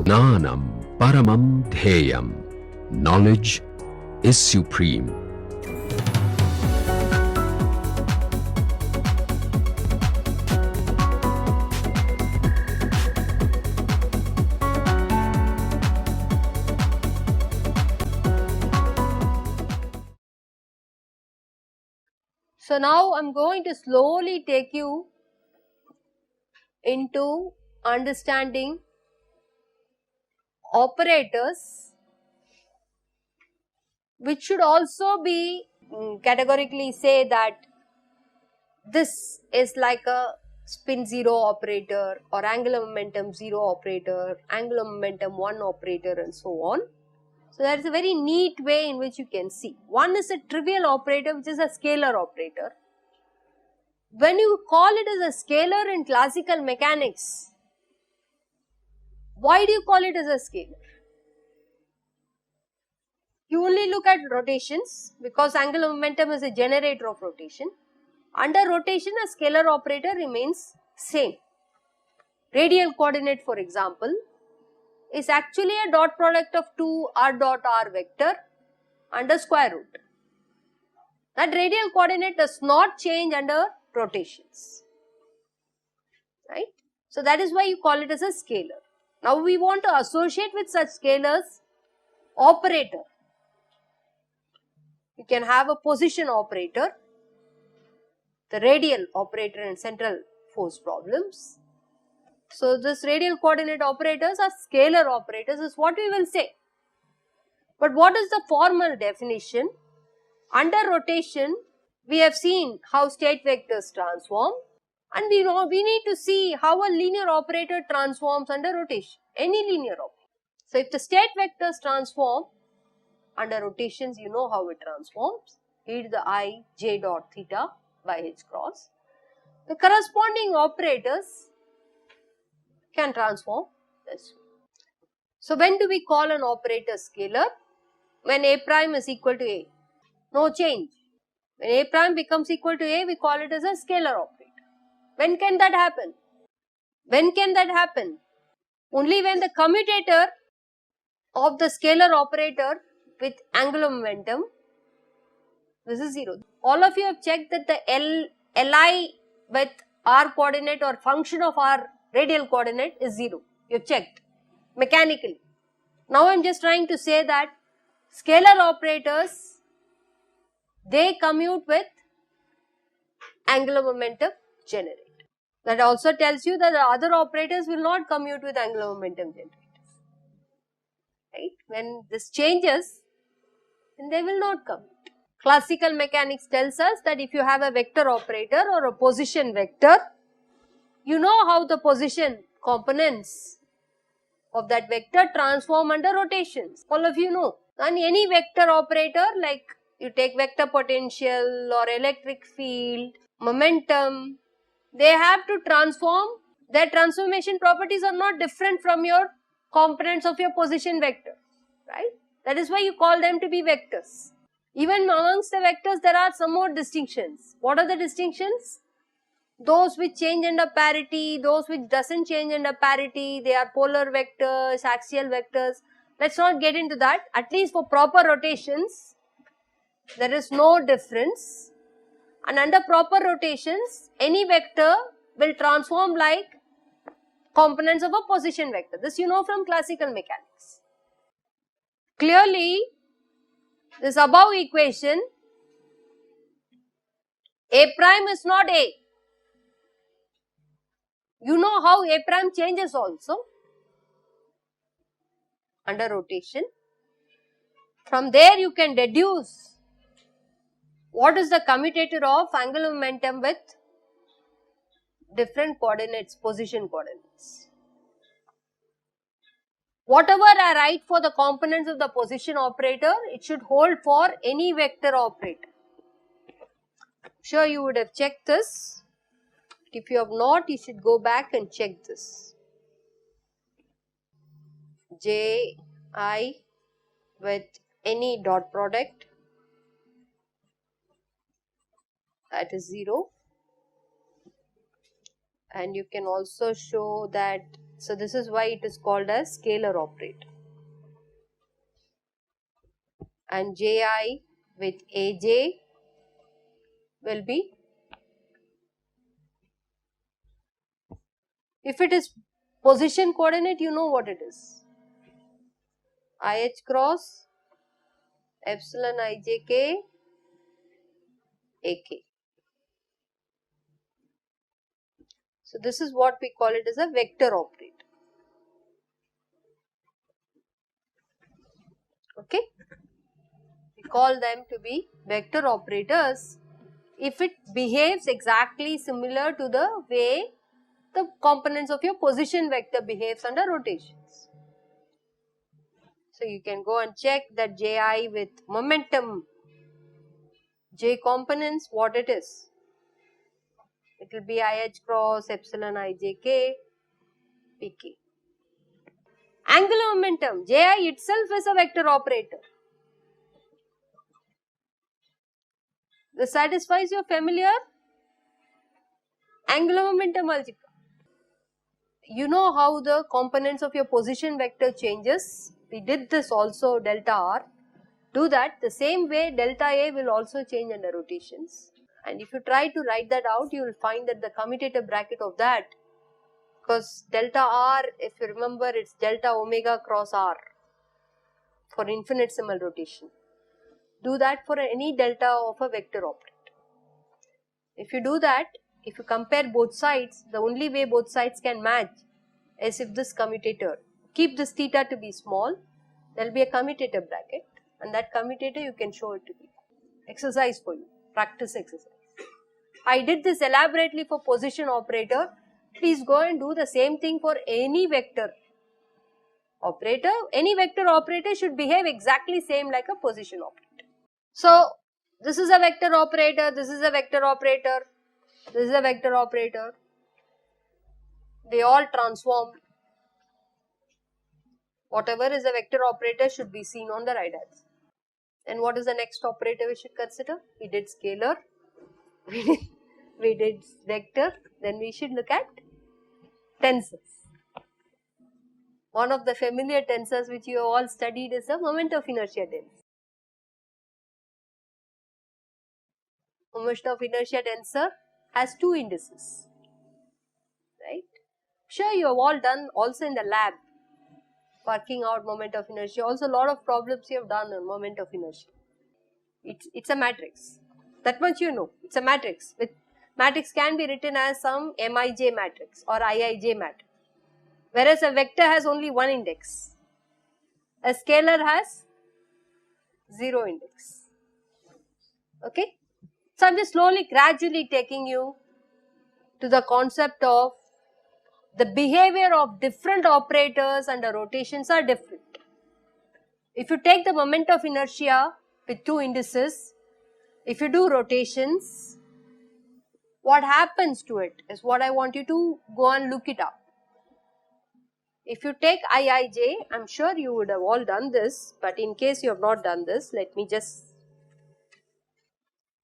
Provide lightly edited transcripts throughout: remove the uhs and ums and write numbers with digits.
Jnanam Paramam Dheyam. Knowledge is supreme. So now I am going to slowly take you into understanding operators, which should also be categorically say that this is like a spin 0 operator or angular momentum 0 operator, angular momentum 1 operator and so on. So that is a very neat way in which you can see. One is a trivial operator, which is a scalar operator. When you call it as a scalar in classical mechanics, why do you call it as a scalar? You only look at rotations because angular momentum is a generator of rotation. Under rotation, a scalar operator remains same. Radial coordinate, for example, is actually a dot product of two r dot r vector under square root. That radial coordinate does not change under rotations, right? So that is why you call it as a scalar. Now we want to associate with such scalars operator. You can have a position operator, the radial operator in central force problems. So this radial coordinate operators are scalar operators is what we will say. But what is the formal definition? Under rotation, we have seen how state vectors transform, and we need to see how a linear operator transforms under rotation, any linear operator. So if the state vectors transform under rotations, you know how it transforms, e to the I j dot theta by h cross. The corresponding operators can transform this way. So when do we call an operator scalar? When a prime is equal to a, no change. When a prime becomes equal to a, we call it as a scalar operator. When can that happen? When can that happen? Only when the commutator of the scalar operator with angular momentum, this is 0. All of you have checked that the Li with r coordinate or function of r radial coordinate is 0. You have checked mechanically. Now I am just trying to say that scalar operators, they commute with angular momentum generator. That also tells you that the other operators will not commute with angular momentum generators. Right? When this changes, then they will not commute. Classical mechanics tells us that if you have a vector operator or a position vector, you know how the position components of that vector transform under rotations. All of you know. And any vector operator, like you take vector potential or electric field, momentum, they have to transform. Their transformation properties are not different from your components of your position vector, right? That is why you call them to be vectors. Even amongst the vectors, there are some more distinctions. What are the distinctions? Those which change under parity, those which doesn't change under parity, they are polar vectors, axial vectors. Let's not get into that. At least for proper rotations, there is no difference. And under proper rotations, any vector will transform like components of a position vector. This you know from classical mechanics. Clearly, this above equation, A prime is not A. You know how A prime changes also under rotation. From there you can deduce what is the commutator of angular momentum with different coordinates, position coordinates. Whatever I write for the components of the position operator, it should hold for any vector operator. Sure, you would have checked this. If you have not, you should go back and check this. J, I with any dot product, that is 0. And you can also show that So this is why it is called as scalar operator. And Ji with Aj will be, if it is position coordinate, you know what it is. IH cross epsilon ijk ak. So this is what we call it as a vector operator. Okay, we call them to be vector operators if it behaves exactly similar to the way the components of your position vector behaves under rotations. So you can go and check that Ji with momentum J components, what it is. It will be IH cross epsilon ijk pk. Angular momentum, Ji itself is a vector operator. This satisfies your familiar angular momentum algebra. You know how the components of your position vector changes. We did this also, delta r. Do that the same way, delta A will also change under rotations. And if you try to write that out, you will find that the commutator bracket of that, because delta r, if you remember, it's delta omega cross r for infinitesimal rotation. Do that for any delta of a vector operator. If you do that, if you compare both sides, the only way both sides can match is if this commutator, keep this theta to be small, there will be a commutator bracket, and that commutator you can show it to be. Exercise for you, practice exercise. I did this elaborately for position operator. Please go and do the same thing for any vector operator. Any vector operator should behave exactly same like a position operator. So this is a vector operator, this is a vector operator, this is a vector operator. They all transform. Whatever is a vector operator should be seen on the right hand side. And what is the next operator we should consider? We did scalar, we did vector, then we should look at tensors. One of the familiar tensors which you have all studied is the moment of inertia tensor. Moment of inertia tensor has two indices, right? Sure, you have all done also in the lab, working out moment of inertia. Also, a lot of problems you have done on moment of inertia. It's a matrix. That much you know. It's a matrix. With matrix can be written as some Mij matrix or Iij matrix. Whereas a vector has only one index. A scalar has 0 index. Okay. So I am just slowly, gradually taking you to the concept of the behavior of different operators under rotations are different. If you take the moment of inertia with two indices, if you do rotations, what happens to it is what I want you to go and look it up. If you take Iij, I am sure you would have all done this, but in case you have not done this, let me just.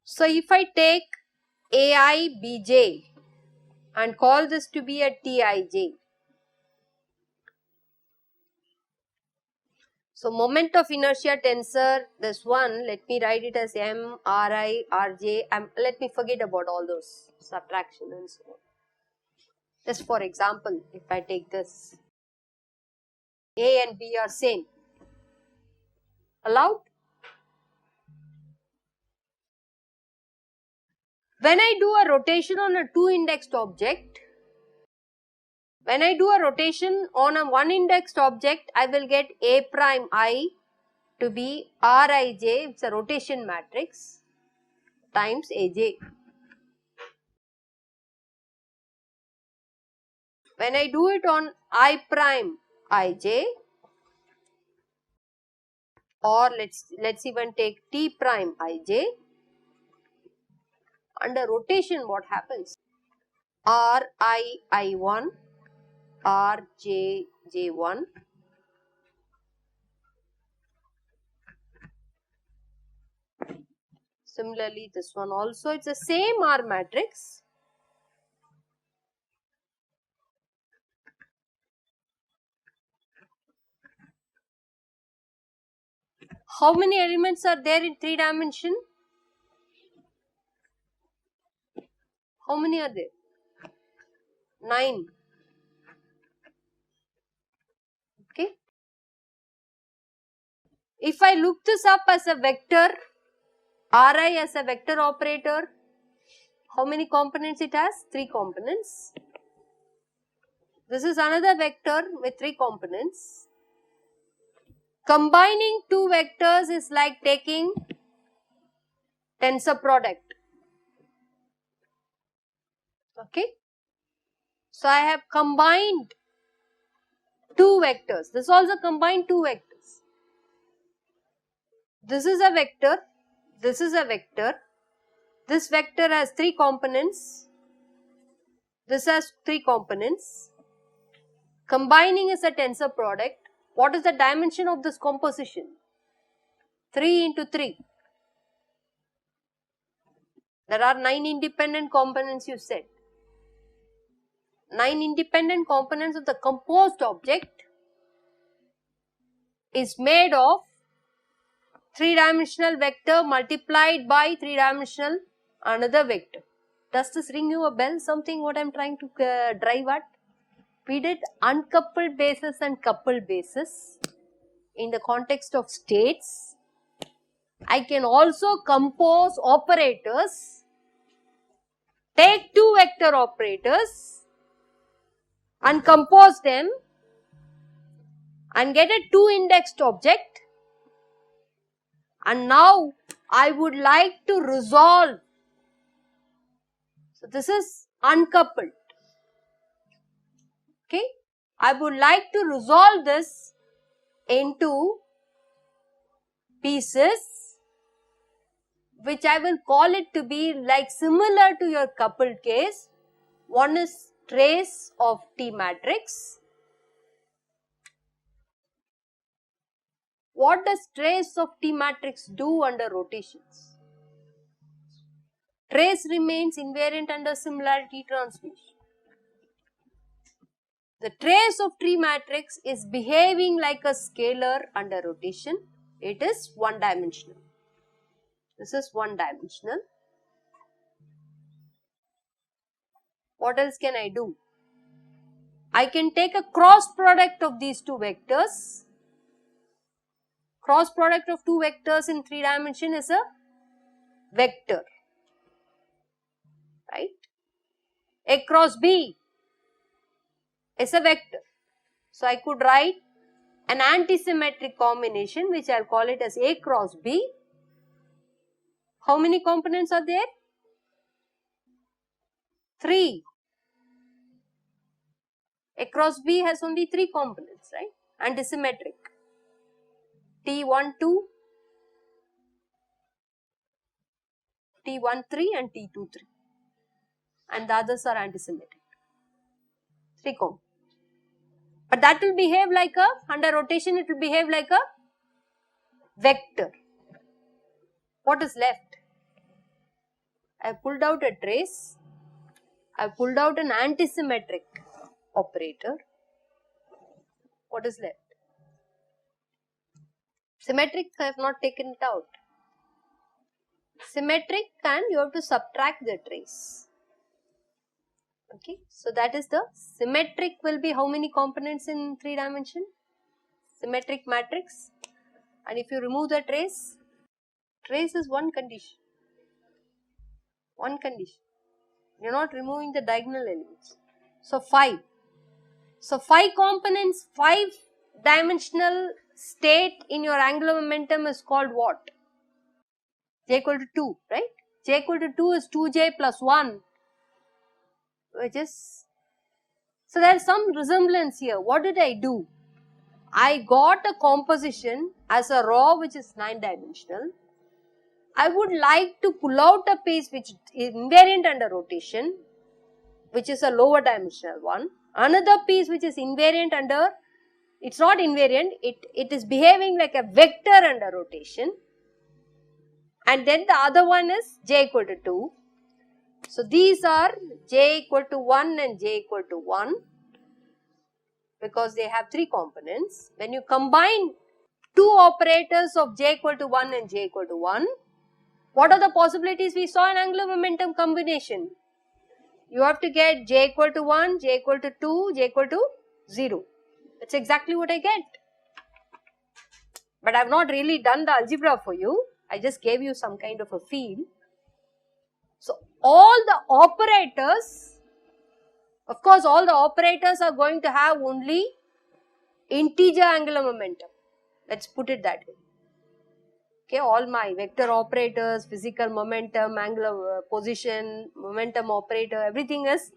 So if I take Aibj and call this to be a Tij. So moment of inertia tensor, this one, let me write it as M, Ri, Rj, let me forget about all those subtraction and so on. Just for example, if I take this, A and B are same. Allowed? When I do a rotation on a two indexed object, when I do a rotation on a one indexed object, I will get A prime I to be Rij, it's a rotation matrix, times Aj. When I do it on I prime Ij, or let's even take T prime Ij, under rotation what happens? Ri I1, Rj J1, similarly this one also, it's the same R matrix, How many elements are there in 3 dimension? How many are there? 9. Okay. If I look this up as a vector, Ri as a vector operator, how many components it has? 3 components. This is another vector with 3 components. Combining 2 vectors is like taking tensor product. Okay. So I have combined 2 vectors. This also combined 2 vectors. This is a vector. This is a vector. This vector has 3 components. This has 3 components. Combining is a tensor product. What is the dimension of this composition? 3 into 3. There are 9 independent components, you said. 9 independent components of the composed object is made of 3-dimensional vector multiplied by 3-dimensional another vector. Does this ring you a bell? Something what I am trying to drive at? We did uncoupled basis and coupled basis in the context of states. I can also compose operators, take 2 vector operators and compose them and get a 2-indexed object, and now I would like to resolve. So this is uncoupled. Okay, I would like to resolve this into pieces which I will call it to be like similar to your coupled case. One is trace of T matrix. What does trace of T matrix do under rotations? Trace remains invariant under similarity transmission. The trace of T matrix is behaving like a scalar under rotation. It is 1-dimensional. This is 1-dimensional. What else can I do? I can take a cross product of these 2 vectors. Cross product of 2 vectors in 3 dimension is a vector, right? A cross B is a vector. So I could write an antisymmetric combination which I will call it as A cross B. How many components are there? 3. A cross B has only 3 components, right? Antisymmetric. T12, T13 and T23, and the others are antisymmetric. 3 components. But that will behave like a, under rotation it will behave like a vector. What is left? I have pulled out a trace. I have pulled out an antisymmetric operator. What is left? Symmetric I have not taken it out. Symmetric and you have to subtract the trace. Okay, so that is the symmetric will be how many components in 3 dimension? Symmetric matrix. And if you remove the trace, trace is one condition. One condition. You are not removing the diagonal elements. So 5. So 5 components, 5-dimensional state in your angular momentum is called what? J equal to 2, right? J equal to 2 is 2j plus 1, which is, so there is some resemblance here. What did I do? I got a composition as a raw which is 9-dimensional. I would like to pull out a piece which is invariant under rotation, which is a lower dimensional one. Another piece which is invariant under, it's not invariant, it is behaving like a vector under rotation. And then the other one is j equal to 2. So these are j equal to 1 and j equal to 1 because they have 3 components. When you combine two operators of j equal to 1 and j equal to 1. What are the possibilities we saw in angular momentum combination? You have to get j equal to 1, j equal to 2, j equal to 0. That's exactly what I get. But I have not really done the algebra for you. I just gave you some kind of a feel. So, all the operators, of course, all the operators are going to have only integer angular momentum. Let's put it that way. Okay, all my vector operators, physical momentum, angular position, momentum operator, everything is,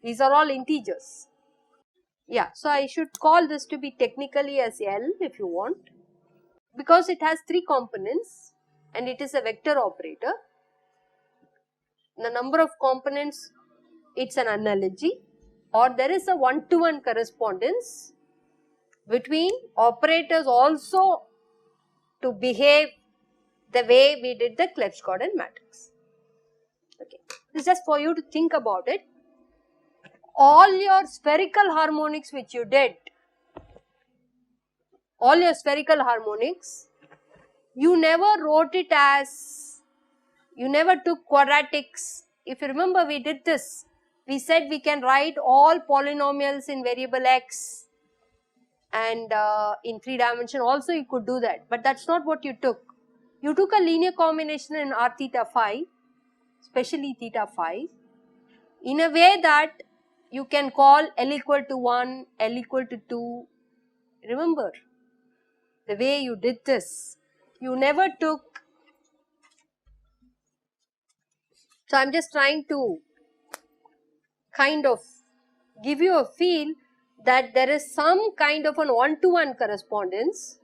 these are all integers. Yeah, so I should call this to be technically as L if you want, because it has three components and it is a vector operator. The number of components, it's an analogy, or there is a one-to-one correspondence between operators also to behave the way we did the Clebsch-Gordon matrix. Okay, this is just for you to think about it. All your spherical harmonics which you did, all your spherical harmonics, you never wrote it as, you never took quadratics. If you remember, we did this. We said we can write all polynomials in variable x, and in 3 dimension also you could do that, but that's not what you took. You took a linear combination in r theta phi, especially theta phi, in a way that you can call L equal to 1, L equal to 2. Remember the way you did this. You never took. So I am just trying to kind of give you a feel that there is some kind of an one-to-one correspondence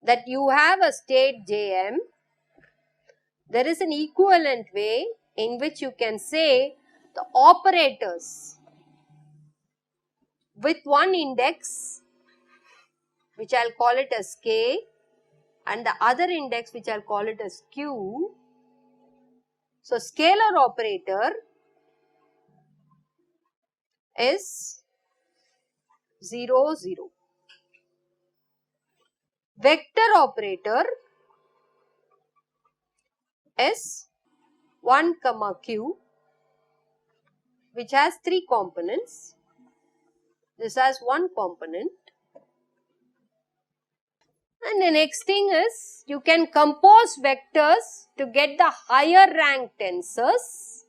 that you have a state Jm. There is an equivalent way in which you can say the operators with one index, which I will call it as k, and the other index which I will call it as q. So, scalar operator is 0, 0. Vector operator is 1, q, which has 3 components. This has 1 component. And the next thing is, you can compose vectors to get the higher rank tensors.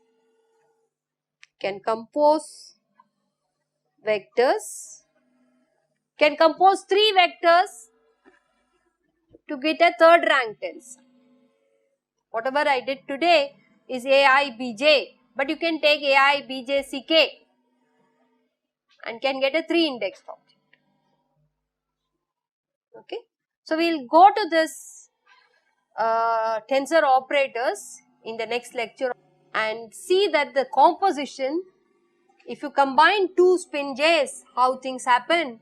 Can compose vectors. Can compose 3 vectors to get a third rank tensor. Whatever I did today is AI Bj, but you can take AI Bj Ck and can get a 3 indexed object. Okay. So, we will go to this tensor operators in the next lecture and see that the composition, if you combine 2 spin j's, how things happen,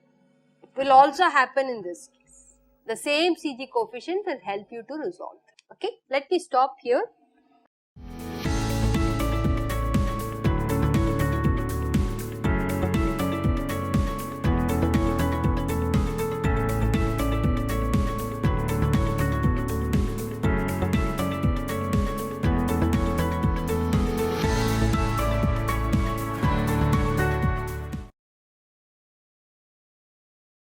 will also happen in this case. The same CG coefficient will help you to resolve. Okay, let me stop here.